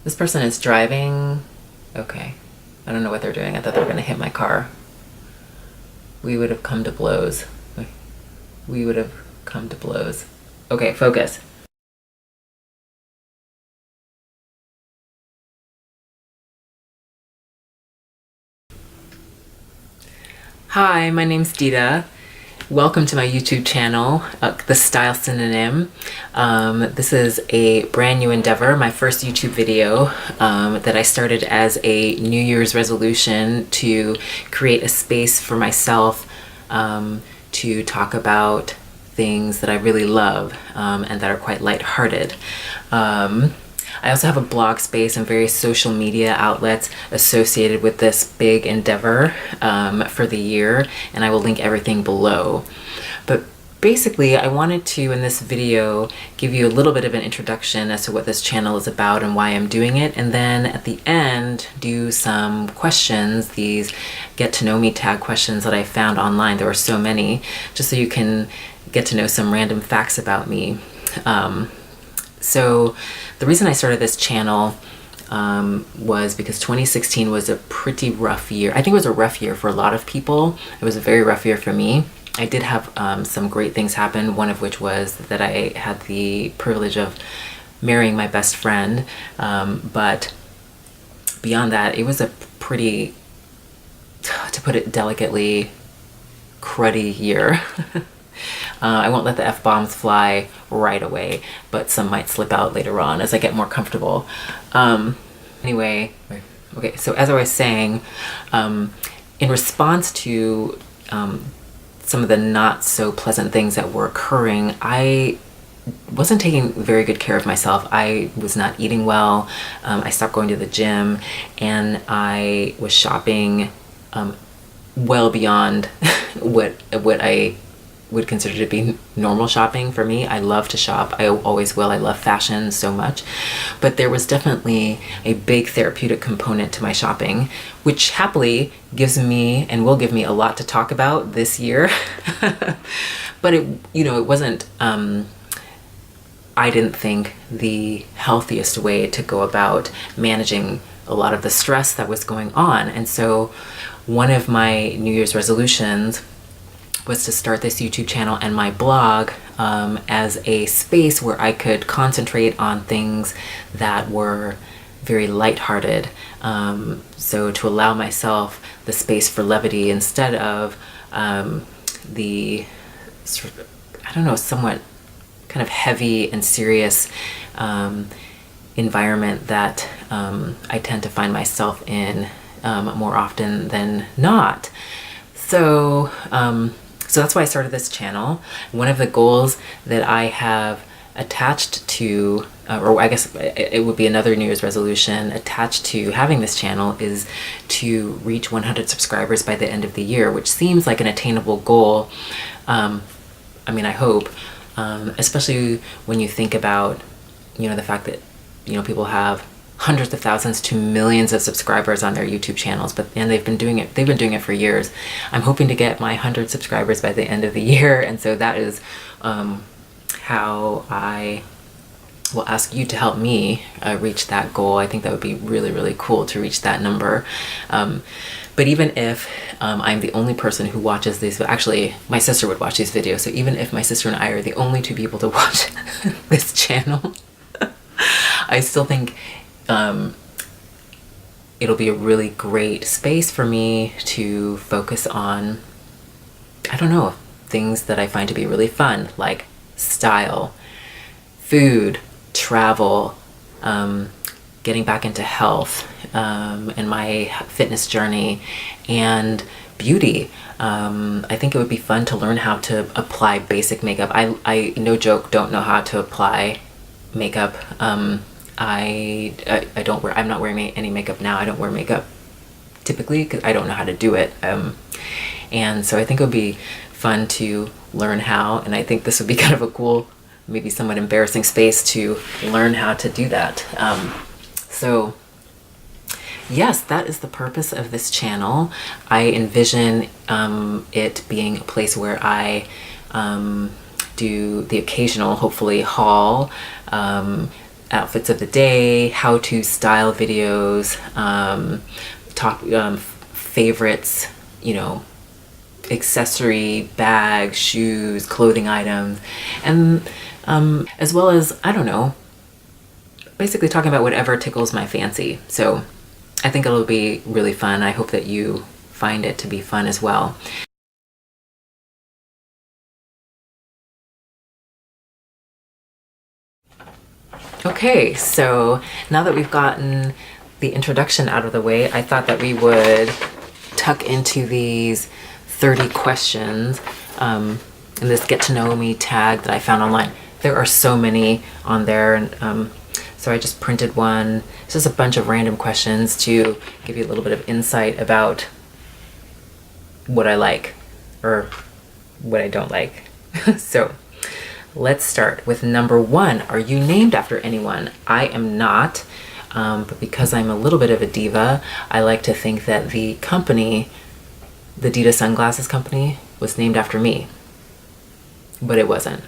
This person is driving. Okay. I don't know what they're doing. I thought they were going to hit my car. We would have come to blows. We would have come to blows. Okay, focus. Hi, my name's Dita. Welcome to my YouTube channel, The Style Synonym. This is a brand new endeavor, my first YouTube video that I started as a New Year's resolution to create a space for myself to talk about things that I really love and that are quite lighthearted. I also have a blog space and various social media outlets associated with this big endeavor for the year, and I will link everything below. But basically, I wanted to, in this video, give you a little bit of an introduction as to what this channel is about and why I'm doing it, and then at the end, do some questions, these get to know me tag questions that I found online. There were so many, just so you can get to know some random facts about me. So the reason I started this channel was because 2016 was a pretty rough year. I think it was a rough year for a lot of people. It was a very rough year for me. I did have some great things happen, one of which was that I had the privilege of marrying my best friend. But beyond that, it was a pretty, to put it delicately, cruddy year. I won't let the F-bombs fly right away, but some might slip out later on as I get more comfortable. Anyway, okay, so as I was saying, in response to some of the not so pleasant things that were occurring, I wasn't taking very good care of myself. I was not eating well. I stopped going to the gym, and I was shopping well beyond what I would consider to be normal shopping for me. I love to shop. I always will. I love fashion so much. But there was definitely a big therapeutic component to my shopping, which happily gives me and will give me a lot to talk about this year. But it wasn't, I didn't think, the healthiest way to go about managing a lot of the stress that was going on. And so one of my New Year's resolutions was to start this YouTube channel and my blog as a space where I could concentrate on things that were very lighthearted. So to allow myself the space for levity instead of the sort of, I don't know, somewhat kind of heavy and serious environment that I tend to find myself in more often than not. So that's why I started this channel. One of the goals that I have attached to, or I guess it would be another New Year's resolution attached to having this channel, is to reach 100 subscribers by the end of the year, which seems like an attainable goal. I mean, I hope, especially when you think about, the fact that, people have hundreds of thousands to millions of subscribers on their YouTube channels, and they've been doing it for years. I'm hoping to get my 100 subscribers by the end of the year, and so that is how I will ask you to help me reach that goal. I think that would be really, really cool to reach that number. But even if I'm the only person who watches these, actually my sister would watch these videos, so even if my sister and I are the only two people to watch this channel, I still think it'll be a really great space for me to focus on, I don't know, things that I find to be really fun, like style, food, travel, getting back into health, and my fitness journey, and beauty. I think it would be fun to learn how to apply basic makeup. I no joke, don't know how to apply makeup. I don't wear, I'm not wearing any makeup now. I don't wear makeup typically because I don't know how to do it. And so I think it would be fun to learn how, and I think this would be kind of a cool, maybe somewhat embarrassing space to learn how to do that. So yes, that is the purpose of this channel. I envision it being a place where I do the occasional, hopefully, haul, outfits of the day, how-to style videos, top favorites, you know, accessory, bags, shoes, clothing items, and as well as, I don't know, basically talking about whatever tickles my fancy. So I think it'll be really fun. I hope that you find it to be fun as well. Okay, so now that we've gotten the introduction out of the way, I thought that we would tuck into these 30 questions in this get to know me tag that I found online. There are so many on there, and so I just printed one. It's just a bunch of random questions to give you a little bit of insight about what I like or what I don't like. So let's start with number 1. Are you named after anyone? I am not, but because I'm a little bit of a diva, I like to think that the company, the Adidas Sunglasses Company, was named after me, but it wasn't.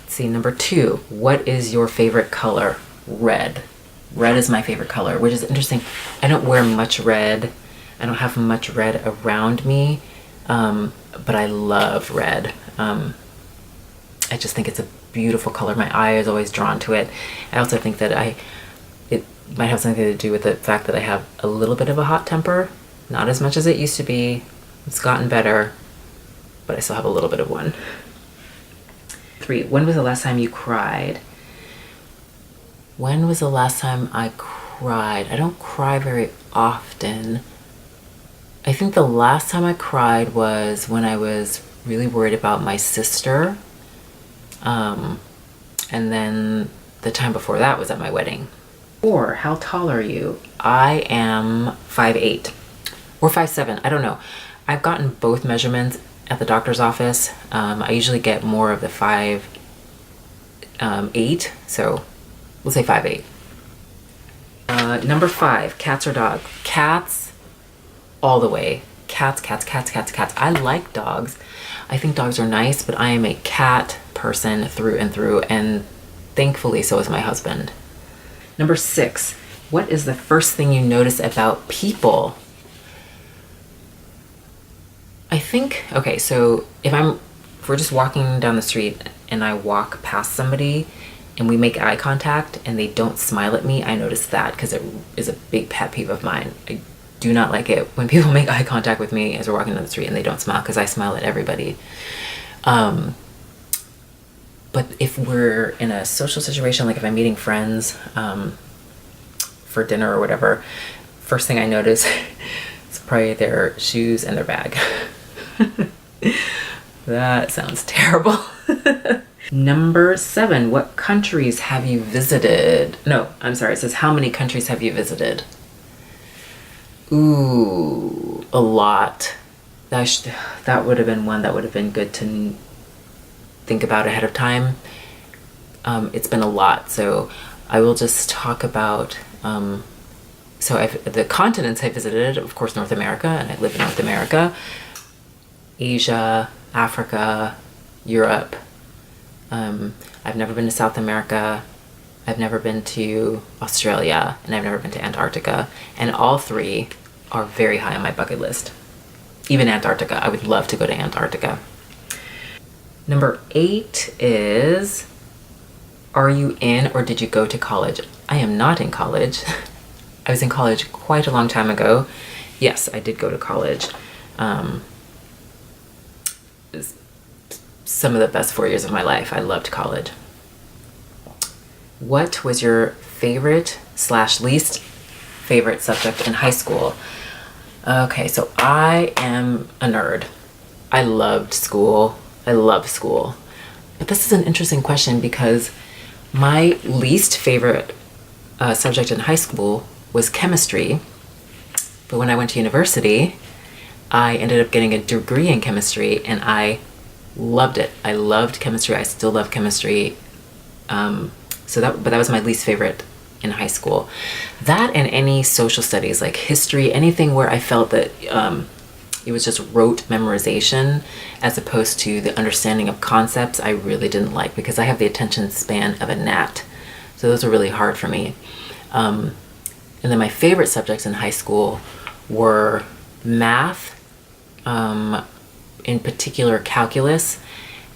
Let's see, number 2, what is your favorite color? Red. Red is my favorite color, which is interesting. I don't wear much red. I don't have much red around me, but I love red. I just think it's a beautiful color. My eye is always drawn to it. I also think that it might have something to do with the fact that I have a little bit of a hot temper. Not as much as it used to be. It's gotten better, but I still have a little bit of one. 3, when was the last time you cried? When was the last time I cried? I don't cry very often. I think the last time I cried was when I was really worried about my sister. And then the time before that was at my wedding. 4, how tall are you? I am 5'8" or 5'7", I don't know. I've gotten both measurements at the doctor's office. I usually get more of the 5'8", so we'll say 5'8". Number 5, cats or dog? Cats all the way. Cats, cats, cats, cats, cats. I like dogs. I think dogs are nice, but I am a cat person through and through, and thankfully so is my husband. Number 6, what is the first thing you notice about people? I think, okay, so if we're just walking down the street and I walk past somebody and we make eye contact and they don't smile at me, I notice that because it is a big pet peeve of mine. I do not like it when people make eye contact with me as we're walking down the street and they don't smile, because I smile at everybody. But if we're in a social situation, like if I'm meeting friends for dinner or whatever, first thing I notice is probably their shoes and their bag. That sounds terrible. Number 7, what countries have you visited? No, I'm sorry, it says how many countries have you visited? Ooh, a lot. That would have been one that would have been good to think about ahead of time. It's been a lot, so I will just talk about, the continents I visited, of course, North America, and I live in North America, Asia, Africa, Europe. I've never been to South America. I've never been to Australia, and I've never been to Antarctica, and all 3 are very high on my bucket list. Even Antarctica, I would love to go to Antarctica. Number 8 is, are you in or did you go to college? I am not in college. I was in college quite a long time ago. Yes, I did go to college. It was some of the best 4 years of my life. I loved college. What was your favorite/least favorite subject in high school? Okay, so I am a nerd. I loved school. I love school. But this is an interesting question because my least favorite subject in high school was chemistry. But when I went to university, I ended up getting a degree in chemistry and I loved it. I loved chemistry. I still love chemistry. But that was my least favorite in high school. That and any social studies like history, anything where I felt that it was just rote memorization as opposed to the understanding of concepts, I really didn't like because I have the attention span of a gnat. So those were really hard for me. And then my favorite subjects in high school were math, in particular calculus,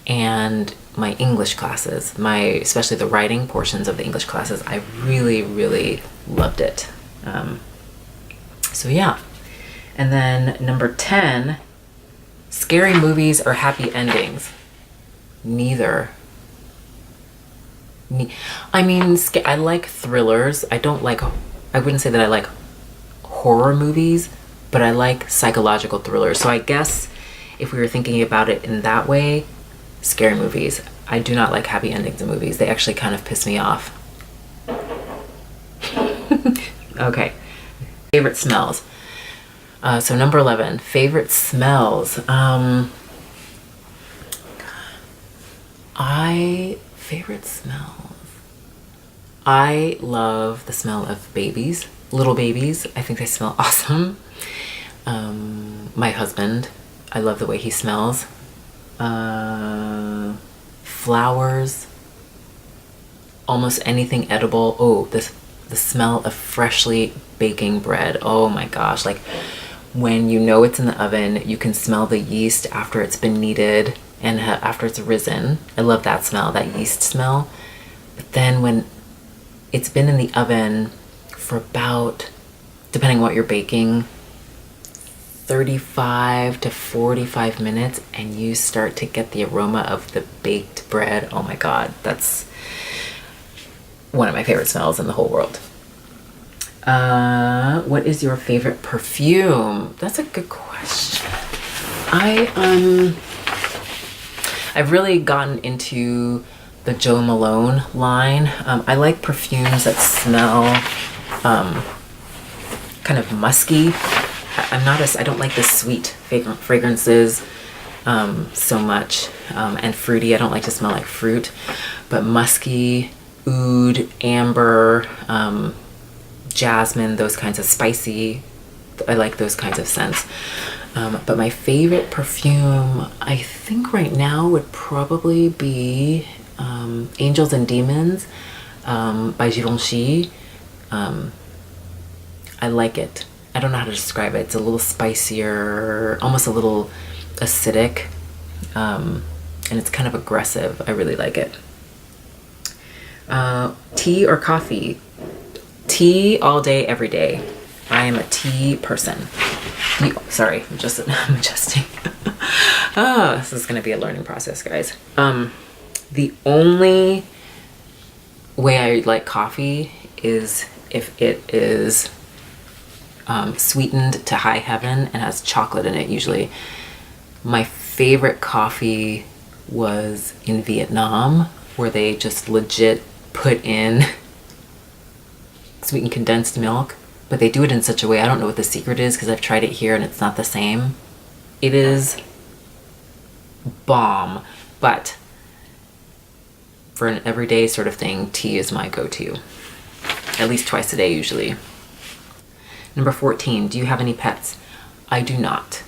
and my English classes, especially the writing portions of the English classes. I really, really loved it. So yeah. And then number 10, scary movies or happy endings? Neither. I mean, I like thrillers. I wouldn't say that I like horror movies, but I like psychological thrillers. So I guess if we were thinking about it in that way, scary movies. I do not like happy endings in movies. They actually kind of piss me off. Okay. Favorite smells. So number 11, favorite smells. Favorite smells. I love the smell of babies, little babies. I think they smell awesome. My husband, I love the way he smells. Flowers, almost anything edible. Oh, the smell of freshly baking bread. Oh my gosh, like when you know it's in the oven, you can smell the yeast after it's been kneaded and after it's risen. I love that smell, that yeast smell. But then when it's been in the oven for about, depending on what you're baking, 35 to 45 minutes, and you start to get the aroma of the baked bread. Oh my God, that's one of my favorite smells in the whole world. What is your favorite perfume? That's a good question. I've really gotten into the Jo Malone line. I like perfumes that smell kind of musky. I don't like the sweet fragrances so much, and fruity. I don't like to smell like fruit, but musky, oud, amber, jasmine, those kinds of spicy. I like those kinds of scents. But my favorite perfume, I think right now, would probably be Angels and Demons by Givenchy. I like it. I don't know how to describe it. It's a little spicier, almost a little acidic, and it's kind of aggressive. I really like it. Tea or coffee? Tea all day, every day. I am a tea person. Sorry, I'm adjusting. Oh, this is going to be a learning process, guys. The only way I like coffee is if it is sweetened to high heaven and has chocolate in it, usually. My favorite coffee was in Vietnam, where they just legit put in sweetened condensed milk, but they do it in such a way, I don't know what the secret is, because I've tried it here and it's not the same. It is bomb, but for an everyday sort of thing, tea is my go-to. At least twice a day, usually. Number 14, do you have any pets? I do not.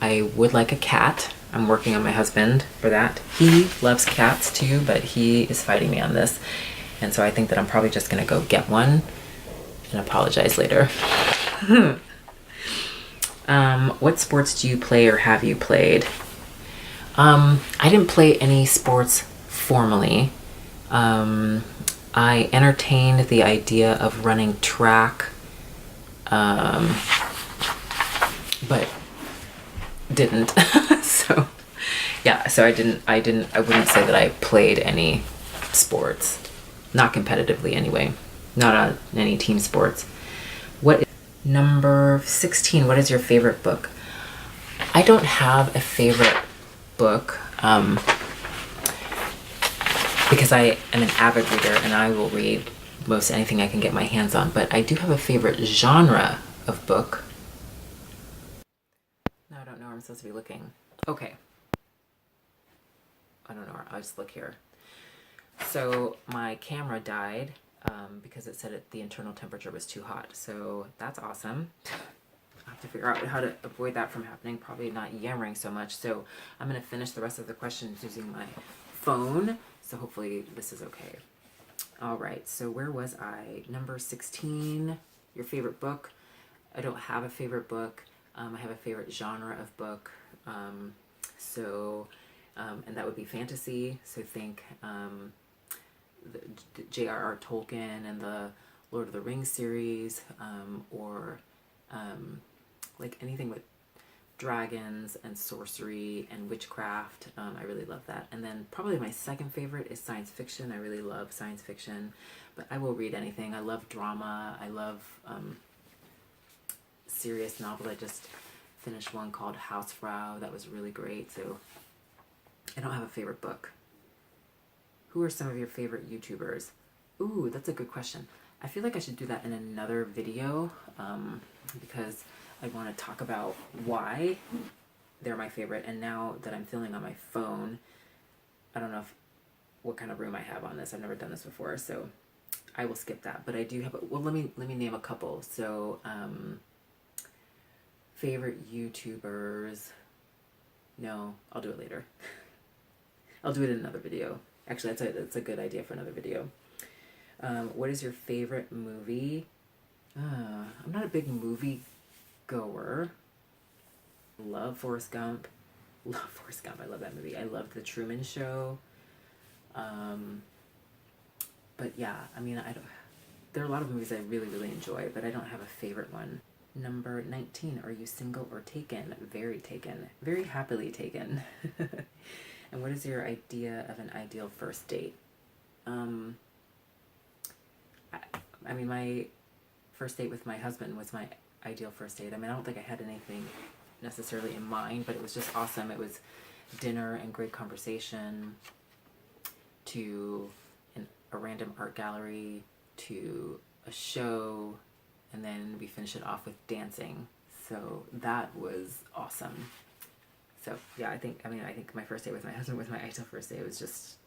I would like a cat. I'm working on my husband for that. He loves cats too, but he is fighting me on this. And so I think that I'm probably just gonna go get one and apologize later. What sports do you play or have you played? I didn't play any sports formally. I entertained the idea of running track, but didn't. So yeah, so I wouldn't say that I played any sports, not competitively anyway, not on any team sports. Number 16, what is your favorite book? I don't have a favorite book, because I am an avid reader and I will read most anything I can get my hands on, but I do have a favorite genre of book. No, I don't know where I'm supposed to be looking. Okay. I don't know where, I'll just look here. So my camera died because it said the internal temperature was too hot. So that's awesome. I have to figure out how to avoid that from happening, probably not yammering so much. So I'm going to finish the rest of the questions using my phone. So hopefully this is okay. All right, so where was I? Number 16, your favorite book. I don't have a favorite book. I have a favorite genre of book. And that would be fantasy. So think J.R.R. Tolkien and the Lord of the Rings series, or like anything with dragons and sorcery and witchcraft. I really love that. And then probably my second favorite is science fiction. I really love science fiction, but I will read anything. I love drama. I love serious novels. I just finished one called Hausfrau that was really great. So I don't have a favorite book. Who are some of your favorite YouTubers? Ooh, that's a good question. I feel like I should do that in another video, because I want to talk about why they're my favorite. And now that I'm filming on my phone, I don't know what kind of room I have on this. I've never done this before, so I will skip that. But I do have, well, let me name a couple. So, favorite YouTubers. No, I'll do it later. I'll do it in another video. Actually, that's a good idea for another video. What is your favorite movie? I'm not a big movie goer. Love Forrest Gump. Love Forrest Gump. I love that movie. I love The Truman Show. But yeah, I mean, there are a lot of movies I really, really enjoy, but I don't have a favorite one. Number 19, are you single or taken? Very taken. Very happily taken. And what is your idea of an ideal first date? I mean, my first date with my husband was my ideal first date. I mean, I don't think I had anything necessarily in mind, but it was just awesome. It was dinner and great conversation, to a random art gallery, to a show, and then we finished it off with dancing. So that was awesome. So yeah, I think my first date with my husband was my ideal first date. It was just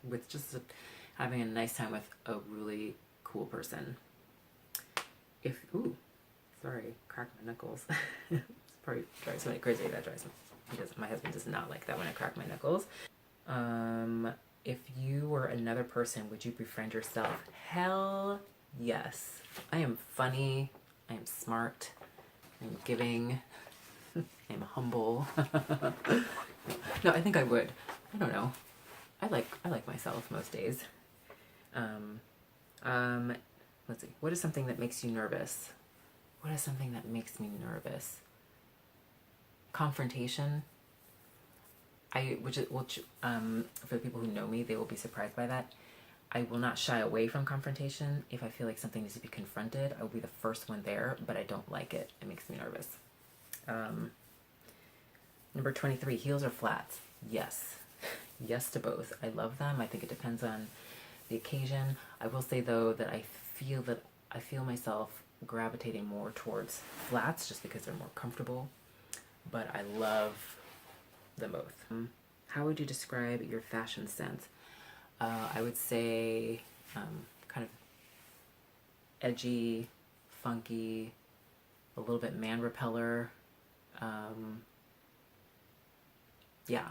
having a nice time with a really cool person. Crack my knuckles. It's probably drives me crazy. That drives me. My husband does not like that when I crack my knuckles. If you were another person, would you befriend yourself? Hell yes. I am funny. I am smart. I'm giving. I'm humble. No, I think I would. I don't know. I like myself most days. Let's see. What is something that makes you nervous? What is something that makes me nervous? Confrontation. For the people who know me, they will be surprised by that. I will not shy away from confrontation. If I feel like something needs to be confronted, I will be the first one there, but I don't like it. It makes me nervous. Number 23, heels or flats? Yes. Yes to both. I love them. I think it depends on the occasion. I will say though that I feel myself gravitating more towards flats just because they're more comfortable, but I love them both. How would you describe your fashion sense? I would say kind of edgy, funky, a little bit man repeller. Yeah,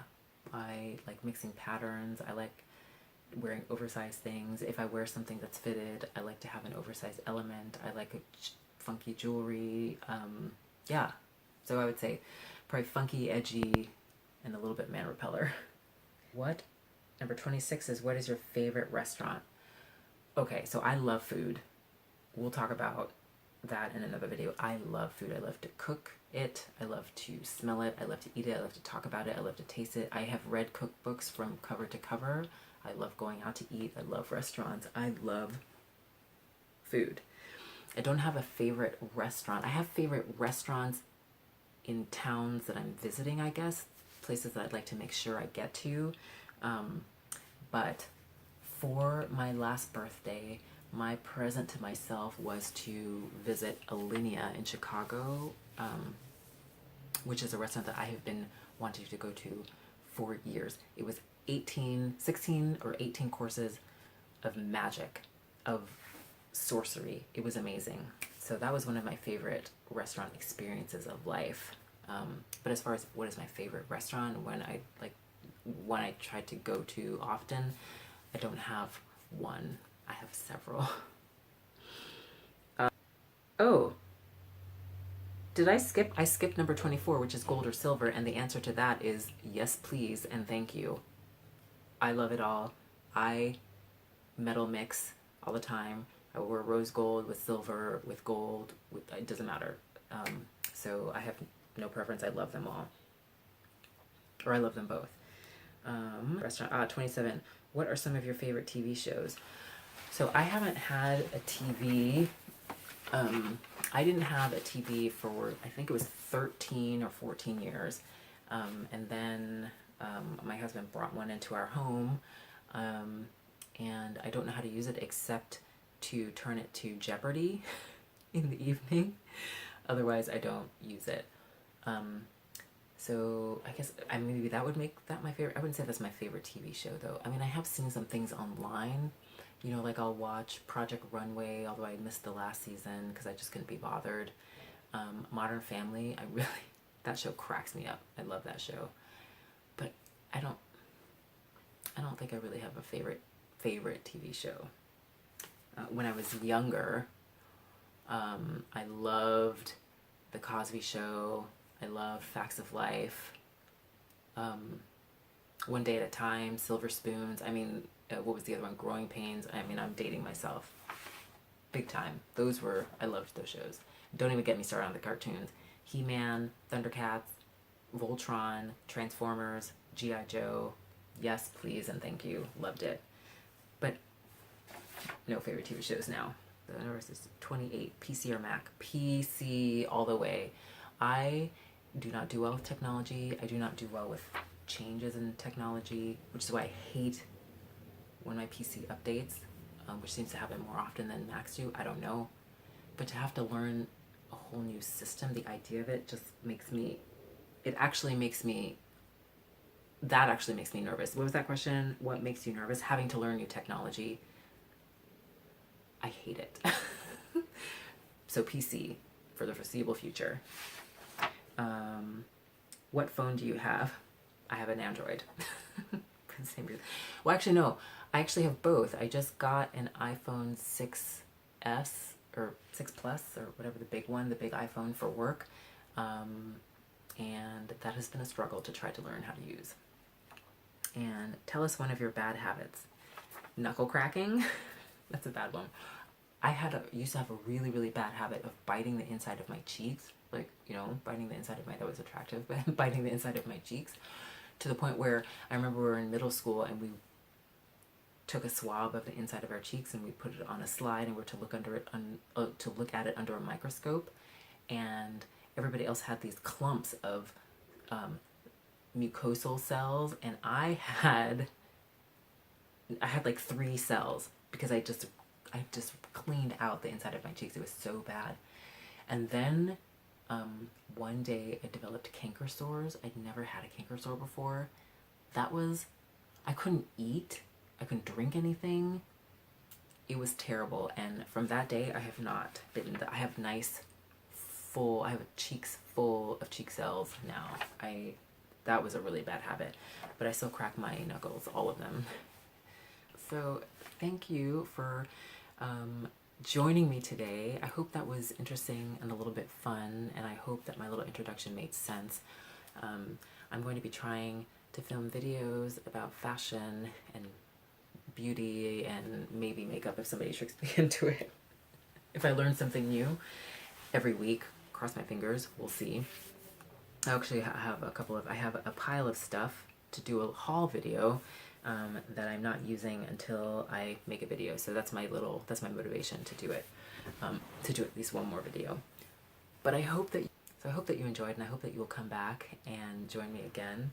I like mixing patterns. I like wearing oversized things. If I wear something that's fitted, I like to have an oversized element. I like funky jewelry. Yeah, so I would say probably funky, edgy, and a little bit man repeller. What? Number 26 is, what is your favorite restaurant? Okay, so I love food. We'll talk about that in another video. I love food. I love to cook it. I love to smell it. I love to eat it. I love to talk about it. I love to taste it. I have read cookbooks from cover to cover. I love going out to eat. I love restaurants. I love food. I don't have a favorite restaurant. I have favorite restaurants in towns that I'm visiting, I guess. Places that I'd like to make sure I get to. But for my last birthday, my present to myself was to visit Alinea in Chicago, which is a restaurant that I have been wanting to go to for years. It was 16 or 18 courses of magic, of sorcery. It was amazing. So that was one of my favorite restaurant experiences of life. But as far as what is my favorite restaurant, one I try to go to often, I don't have one. I have have several. Oh, did I skip? I skipped number 24, which is gold or silver, and the answer to that is yes, please, and thank you. I love it all. I metal mix all the time. I wear rose gold with silver, with gold, it doesn't matter. So I have no preference. I love them all. Or I love them both. Restaurant, 27. What are some of your favorite TV shows? So I haven't had a TV. I didn't have a TV for, I think it was 13 or 14 years. And then my husband brought one into our home. And I don't know how to use it except to turn it to Jeopardy in the evening. Otherwise, I don't use it. So I guess maybe that would make that my favorite. I wouldn't say that's my favorite TV show though. I mean, I have seen some things online, you know, like I'll watch Project Runway, although I missed the last season because I just couldn't be bothered. Modern Family, that show cracks me up. I love that show. But I don't think I really have a favorite TV show. When I was younger, I loved The Cosby Show. I love Facts of Life, One Day at a Time, Silver Spoons. I mean, what was the other one? Growing Pains. I mean, I'm dating myself. Big time. I loved those shows. Don't even get me started on the cartoons. He-Man, Thundercats, Voltron, Transformers, G.I. Joe. Yes, please, and thank you. Loved it. But no favorite TV shows now. The universe is 28. PC or Mac? PC all the way. I do not do well with technology. I do not do well with changes in technology, which is why I hate when my PC updates, which seems to happen more often than Macs do. I don't know. But to have to learn a whole new system, the idea of it just actually makes me nervous. What was that question? What makes you nervous? Having to learn new technology. I hate it. So PC for the foreseeable future. What phone do you have? I have an Android. For the same reason. Well, actually, no. I actually have both. I just got an iPhone 6S or 6 Plus or whatever, the big one, the big iPhone for work. And that has been a struggle to try to learn how to use. And tell us one of your bad habits. Knuckle cracking. That's a bad one. I used to have a really, really bad habit of biting the inside of my cheeks. Like, you know, biting the inside of that was attractive, but biting the inside of my cheeks to the point where I remember we were in middle school and we took a swab of the inside of our cheeks and we put it on a slide and we're to look at it under a microscope, and everybody else had these clumps of mucosal cells, and I had like 3 cells because I just cleaned out the inside of my cheeks. It was so bad. And then one day I developed canker sores. I'd never had a canker sore before. I couldn't eat. I couldn't drink anything. It was terrible. And from that day, I have not bitten. I have I have cheeks full of cheek cells now. That was a really bad habit, but I still crack my knuckles, all of them. So thank you for joining me today. I hope that was interesting and a little bit fun, and I hope that my little introduction made sense. I'm going to be trying to film videos about fashion and beauty and maybe makeup if somebody tricks me into it. If I learn something new every week, cross my fingers, we'll see. I actually have I have a pile of stuff to do a haul video that I'm not using until I make a video. So that's my motivation to do it, to do at least one more video. But I hope that you enjoyed, and I hope that you will come back and join me again.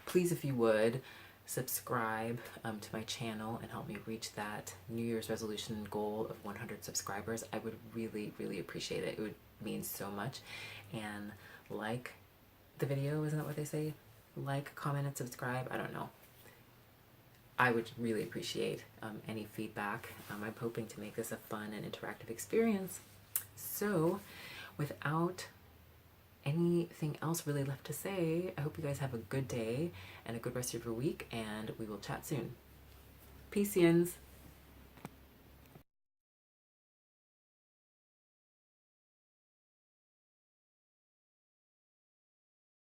Please, if you would, subscribe to my channel and help me reach that New Year's resolution goal of 100 subscribers. I would really, really appreciate it. It would mean so much. And like the video, isn't that what they say? Like, comment, and subscribe. I don't know. I would really appreciate any feedback. I'm hoping to make this a fun and interactive experience. So, without anything else really left to say, I hope you guys have a good day and a good rest of your week, and we will chat soon. Peace, Ians.